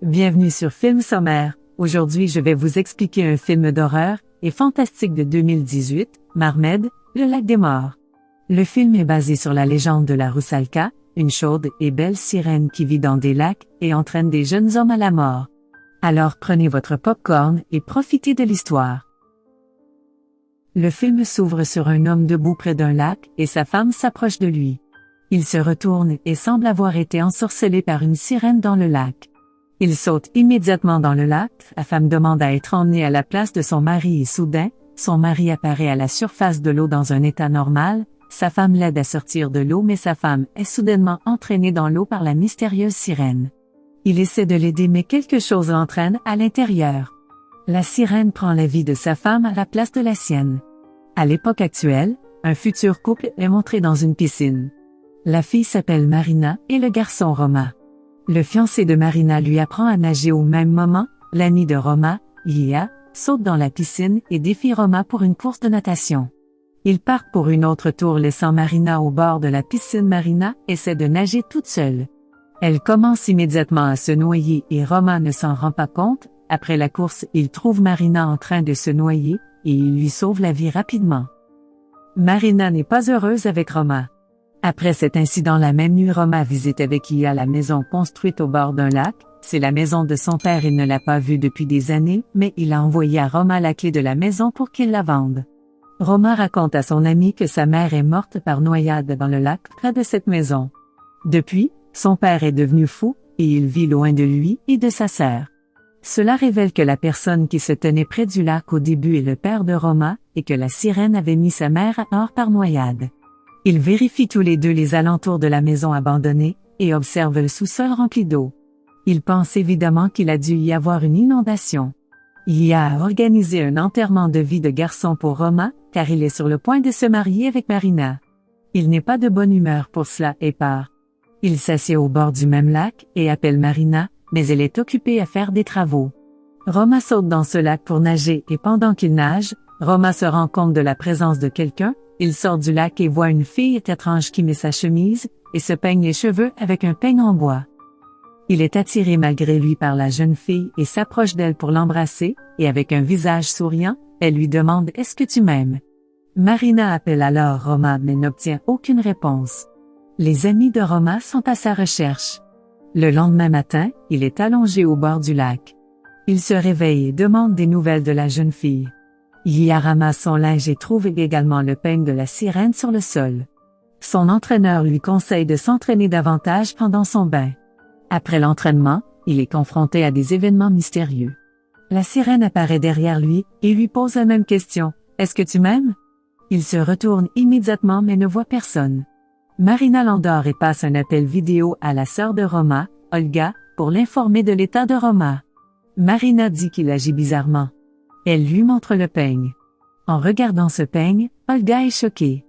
Bienvenue sur Film Sommaire. Aujourd'hui, je vais vous expliquer un film d'horreur et fantastique de 2018, Marmed, le lac des morts. Le film est basé sur la légende de la Rusalka, une chaude et belle sirène qui vit dans des lacs et entraîne des jeunes hommes à la mort. Alors prenez votre popcorn et profitez de l'histoire. Le film s'ouvre sur un homme debout près d'un lac et sa femme s'approche de lui. Il se retourne et semble avoir été ensorcelé par une sirène dans le lac. Il saute immédiatement dans le lac, la femme demande à être emmenée à la place de son mari et soudain, son mari apparaît à la surface de l'eau dans un état normal, sa femme l'aide à sortir de l'eau mais sa femme est soudainement entraînée dans l'eau par la mystérieuse sirène. Il essaie de l'aider mais quelque chose l'entraîne à l'intérieur. La sirène prend la vie de sa femme à la place de la sienne. À l'époque actuelle, un futur couple est montré dans une piscine. La fille s'appelle Marina et le garçon Roma. Le fiancé de Marina lui apprend à nager au même moment, l'ami de Roma, Yia, saute dans la piscine et défie Roma pour une course de natation. Ils partent pour une autre tour laissant Marina au bord de la piscine. Marina essaie de nager toute seule. Elle commence immédiatement à se noyer et Roma ne s'en rend pas compte. Après la course, il trouve Marina en train de se noyer et il lui sauve la vie rapidement. Marina n'est pas heureuse avec Roma. Après cet incident la même nuit Roma visite avec Yia la maison construite au bord d'un lac, c'est la maison de son père. Il ne l'a pas vue depuis des années, mais il a envoyé à Roma la clé de la maison pour qu'il la vende. Roma raconte à son ami que sa mère est morte par noyade dans le lac près de cette maison. Depuis, son père est devenu fou, et il vit loin de lui et de sa sœur. Cela révèle que la personne qui se tenait près du lac au début est le père de Roma, et que la sirène avait mis sa mère à mort par noyade. Ils vérifient tous les deux les alentours de la maison abandonnée, et observent le sous-sol rempli d'eau. Ils pensent évidemment qu'il a dû y avoir une inondation. Yia a organisé un enterrement de vie de garçon pour Roma, car il est sur le point de se marier avec Marina. Il n'est pas de bonne humeur pour cela et part. Il s'assied au bord du même lac, et appelle Marina, mais elle est occupée à faire des travaux. Roma saute dans ce lac pour nager et pendant qu'il nage, Roma se rend compte de la présence de quelqu'un. Il sort du lac et voit une fille étrange qui met sa chemise et se peigne les cheveux avec un peigne en bois. Il est attiré malgré lui par la jeune fille et s'approche d'elle pour l'embrasser, et avec un visage souriant, elle lui demande « Est-ce que tu m'aimes ?» Marina appelle alors Roma mais n'obtient aucune réponse. Les amis de Roma sont à sa recherche. Le lendemain matin, il est allongé au bord du lac. Il se réveille et demande des nouvelles de la jeune fille. Yia ramasse son linge et trouve également le peigne de la sirène sur le sol. Son entraîneur lui conseille de s'entraîner davantage pendant son bain. Après l'entraînement, il est confronté à des événements mystérieux. La sirène apparaît derrière lui et lui pose la même question. « Est-ce que tu m'aimes ?» Il se retourne immédiatement mais ne voit personne. Marina l'endort et passe un appel vidéo à la sœur de Roma, Olga, pour l'informer de l'état de Roma. Marina dit qu'il agit bizarrement. Elle lui montre le peigne. En regardant ce peigne, Olga est choquée.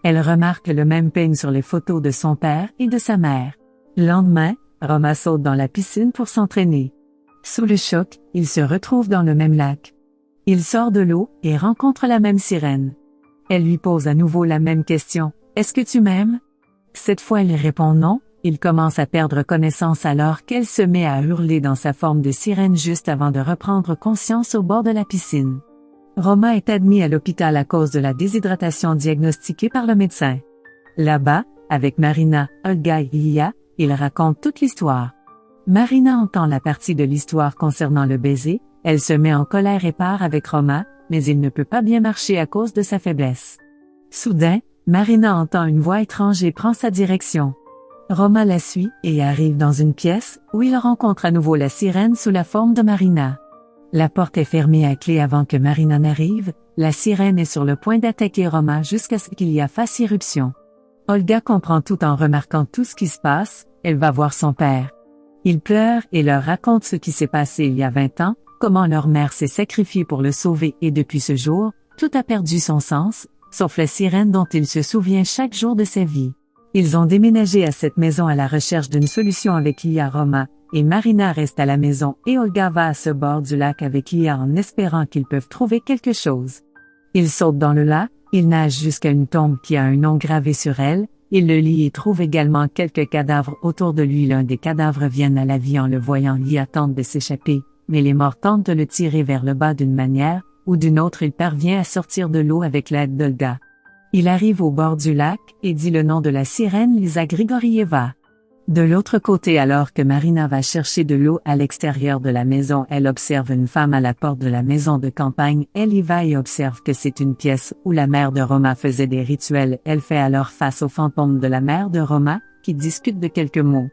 Elle remarque le même peigne sur les photos de son père et de sa mère. Le lendemain, Roma saute dans la piscine pour s'entraîner. Sous le choc, il se retrouve dans le même lac. Il sort de l'eau et rencontre la même sirène. Elle lui pose à nouveau la même question. « Est-ce que tu m'aimes ?» Cette fois elle répond non. Il commence à perdre connaissance alors qu'elle se met à hurler dans sa forme de sirène juste avant de reprendre conscience au bord de la piscine. Roma est admis à l'hôpital à cause de la déshydratation diagnostiquée par le médecin. Là-bas, avec Marina, Olga et Yia, il raconte toute l'histoire. Marina entend la partie de l'histoire concernant le baiser, elle se met en colère et part avec Roma, mais il ne peut pas bien marcher à cause de sa faiblesse. Soudain, Marina entend une voix étrange et prend sa direction. Roma la suit et arrive dans une pièce où il rencontre à nouveau la sirène sous la forme de Marina. La porte est fermée à clé avant que Marina n'arrive, la sirène est sur le point d'attaquer Roma jusqu'à ce qu'il y fasse irruption. Olga comprend tout en remarquant tout ce qui se passe, elle va voir son père. Il pleure et leur raconte ce qui s'est passé il y a 20 ans, comment leur mère s'est sacrifiée pour le sauver et depuis ce jour, tout a perdu son sens, sauf la sirène dont il se souvient chaque jour de sa vie. Ils ont déménagé à cette maison à la recherche d'une solution avec Yia Roma, et Marina reste à la maison et Olga va à ce bord du lac avec Yia en espérant qu'ils peuvent trouver quelque chose. Ils sautent dans le lac, ils nagent jusqu'à une tombe qui a un nom gravé sur elle, Il le lit et trouve également quelques cadavres autour de lui. L'un des cadavres vient à la vie en le voyant. Lia tente de s'échapper, mais les morts tentent de le tirer vers le bas d'une manière ou d'une autre. Il parvient à sortir de l'eau avec l'aide d'Olga. Il arrive au bord du lac et dit le nom de la sirène, Lisa Grigorieva. De l'autre côté, alors que Marina va chercher de l'eau à l'extérieur de la maison, elle observe une femme à la porte de la maison de campagne. Elle y va et observe que c'est une pièce où la mère de Roma faisait des rituels. Elle fait alors face au fantôme de la mère de Roma, qui discute de quelques mots.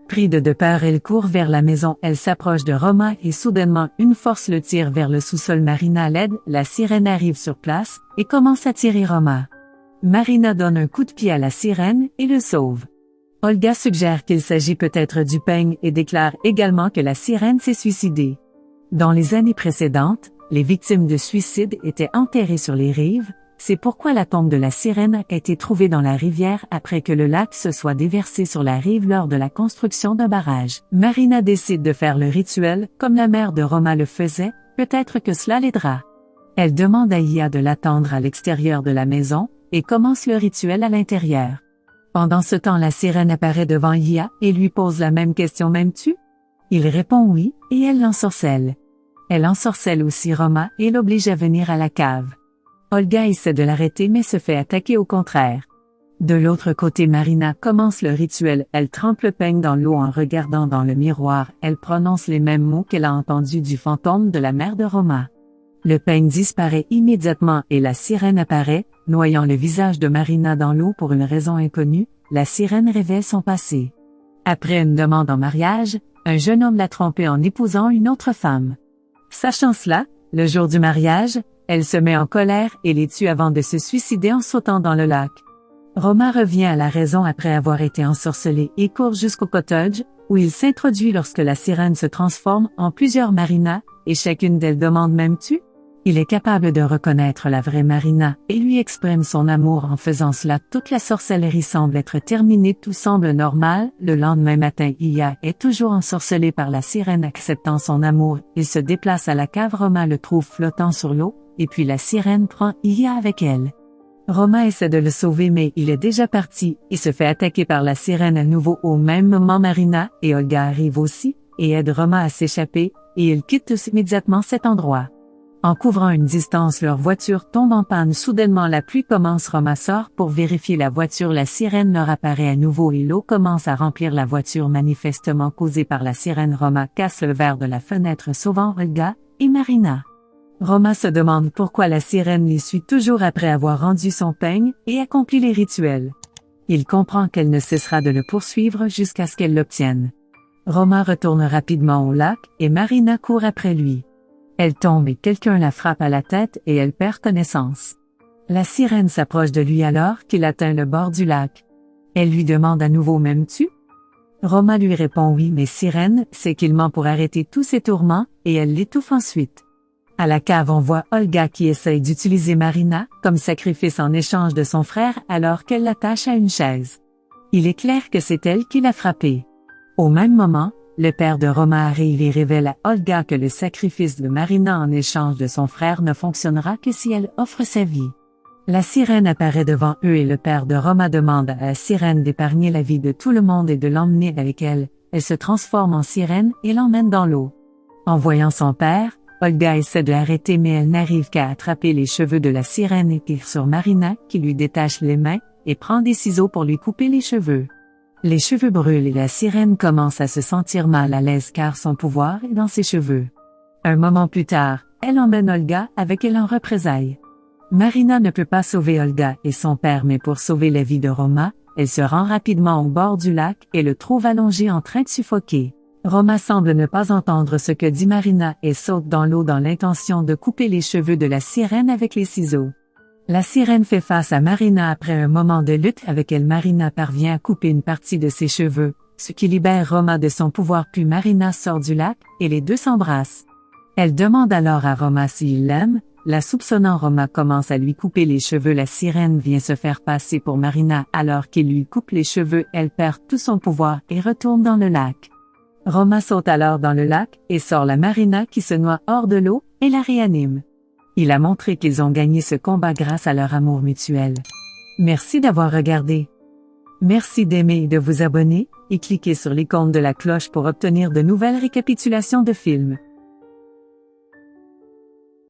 Prise de peur, elle court vers la maison. Elle s'approche de Roma et soudainement une force le tire vers le sous-sol. Marina l'aide, la sirène arrive sur place et commence à tirer Roma. Marina donne un coup de pied à la sirène et le sauve. Olga suggère qu'il s'agit peut-être du peigne et déclare également que la sirène s'est suicidée. Dans les années précédentes, les victimes de suicide étaient enterrées sur les rives, c'est pourquoi la tombe de la sirène a été trouvée dans la rivière après que le lac se soit déversé sur la rive lors de la construction d'un barrage. Marina décide de faire le rituel comme la mère de Roma le faisait, peut-être que cela l'aidera. Elle demande à Ia de l'attendre à l'extérieur de la maison et commence le rituel à l'intérieur. Pendant ce temps, la sirène apparaît devant Ia et lui pose la même question. M'aimes-tu? Il répond oui, et elle l'ensorcelle. Elle ensorcelle aussi Roma et l'oblige à venir à la cave. Olga essaie de l'arrêter mais se fait attaquer au contraire. De l'autre côté, Marina commence le rituel. Elle trempe le peigne dans l'eau en regardant dans le miroir. Elle prononce les mêmes mots qu'elle a entendus du fantôme de la mère de Roma. Le peigne disparaît immédiatement et la sirène apparaît, noyant le visage de Marina dans l'eau pour une raison inconnue. La sirène révèle son passé. Après une demande en mariage, un jeune homme l'a trompée en épousant une autre femme. Sachant cela, le jour du mariage, elle se met en colère et les tue avant de se suicider en sautant dans le lac. Roma revient à la raison après avoir été ensorcelé et court jusqu'au cottage, où il s'introduit lorsque la sirène se transforme en plusieurs Marinas, et chacune d'elles demande « M'aimes-tu » Il est capable de reconnaître la vraie Marina et lui exprime son amour en faisant cela. Toute la sorcellerie semble être terminée, tout semble normal. Le lendemain matin, Ia est toujours ensorcelée par la sirène. Acceptant son amour, il se déplace à la cave. Roma le trouve flottant sur l'eau, et puis la sirène prend Ia avec elle. Roma essaie de le sauver mais il est déjà parti et se fait attaquer par la sirène à nouveau. Au même moment, Marina et Olga arrivent aussi et aident Roma à s'échapper, et ils quittent tous immédiatement cet endroit. En couvrant une distance, leur voiture tombe en panne. Soudainement, la pluie commence. Roma sort pour vérifier la voiture. La sirène leur apparaît à nouveau et l'eau commence à remplir la voiture, manifestement causée par la sirène. Roma casse le verre de la fenêtre, sauvant Olga et Marina. Roma se demande pourquoi la sirène les suit toujours après avoir rendu son peigne et accompli les rituels. Il comprend qu'elle ne cessera de le poursuivre jusqu'à ce qu'elle l'obtienne. Roma retourne rapidement au lac et Marina court après lui. Elle tombe et quelqu'un la frappe à la tête et elle perd connaissance. La sirène s'approche de lui alors qu'il atteint le bord du lac. Elle lui demande à nouveau « M'aimes-tu » Roma lui répond oui, mais Sirène sait qu'il ment pour arrêter tous ses tourments et elle l'étouffe ensuite. À la cave, on voit Olga qui essaye d'utiliser Marina comme sacrifice en échange de son frère alors qu'elle l'attache à une chaise. Il est clair que c'est elle qui l'a frappé. Au même moment, le père de Roma arrive et révèle à Olga que le sacrifice de Marina en échange de son frère ne fonctionnera que si elle offre sa vie. La sirène apparaît devant eux et le père de Roma demande à la sirène d'épargner la vie de tout le monde et de l'emmener avec elle. Elle se transforme en sirène et l'emmène dans l'eau. En voyant son père, Olga essaie de l'arrêter mais elle n'arrive qu'à attraper les cheveux de la sirène et tire sur Marina qui lui détache les mains et prend des ciseaux pour lui couper les cheveux. Les cheveux brûlent et la sirène commence à se sentir mal à l'aise car son pouvoir est dans ses cheveux. Un moment plus tard, elle emmène Olga avec elle en représailles. Marina ne peut pas sauver Olga et son père mais pour sauver la vie de Roma, elle se rend rapidement au bord du lac et le trouve allongé en train de suffoquer. Roma semble ne pas entendre ce que dit Marina et saute dans l'eau dans l'intention de couper les cheveux de la sirène avec les ciseaux. La sirène fait face à Marina après un moment de lutte avec elle. Marina parvient à couper une partie de ses cheveux, ce qui libère Roma de son pouvoir puis Marina sort du lac et les deux s'embrassent. Elle demande alors à Roma s'il l'aime, la soupçonnant. Roma commence à lui couper les cheveux. La sirène vient se faire passer pour Marina alors qu'il lui coupe les cheveux. Elle perd tout son pouvoir et retourne dans le lac. Roma saute alors dans le lac et sort la Marina qui se noie hors de l'eau et la réanime. Il a montré qu'ils ont gagné ce combat grâce à leur amour mutuel. Merci d'avoir regardé. Merci d'aimer et de vous abonner, et cliquez sur l'icône de la cloche pour obtenir de nouvelles récapitulations de films.